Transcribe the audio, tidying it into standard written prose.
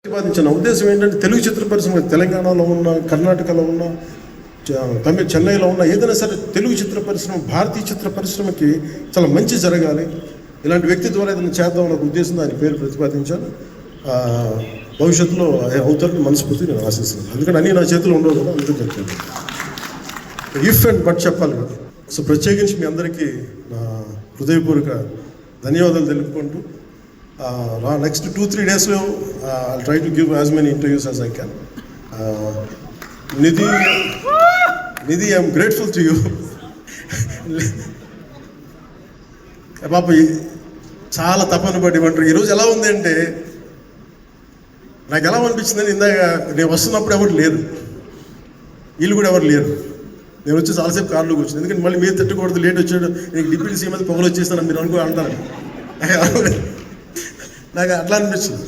ప్రతిపాదించిన ఉద్దేశం ఏంటంటే తెలుగు చిత్ర పరిశ్రమ తెలంగాణలో ఉన్న, కర్ణాటకలో ఉన్న, చెన్నైలో ఉన్న ఏదైనా సరే తెలుగు చిత్ర పరిశ్రమ, భారతీయ చిత్ర పరిశ్రమకి చాలా మంచి జరగాలి, ఇలాంటి వ్యక్తి ద్వారా ఏదైనా చేద్దాం అనే ఉద్దేశంతో ఆయన పేరు ప్రతిపాదించాను. భవిష్యత్తులో అవుతారని మనస్ఫూర్తి నేను ఆశిస్తున్నాను. అందుకని అన్నీ నా చేతిలో ఉండవు కదా, అందుకని చెప్తాను. ఇఫ్ అండ్ బట్ చెప్పాలి కదా. సో ప్రత్యేకించి మీ అందరికీ నా హృదయపూర్వక ధన్యవాదాలు తెలుపుకుంటూ నెక్స్ట్ 2-3 డేస్లో I'll try to give as many interviews as I can. Nidhi, I'm grateful to you. పాప చాలా తపన పడి ఉంటారు. ఈరోజు ఎలా ఉంది అంటే నాకు ఎలా అనిపించిందని, ఇందాక నేను వస్తున్నప్పుడు ఎవరు లేరు, వీళ్ళు కూడా ఎవరు లేరు. నేను వచ్చి చాలాసేపు కార్లోకి వచ్చింది, ఎందుకంటే మళ్ళీ మీరు తిట్టకూడదు, లేట్ వచ్చాడు, నీకు డిప్యూటీ సీఎం మీద పొగలు వచ్చేస్తాను మీరు అనుకో అంటారు. నాకు అట్లా అనిపించింది.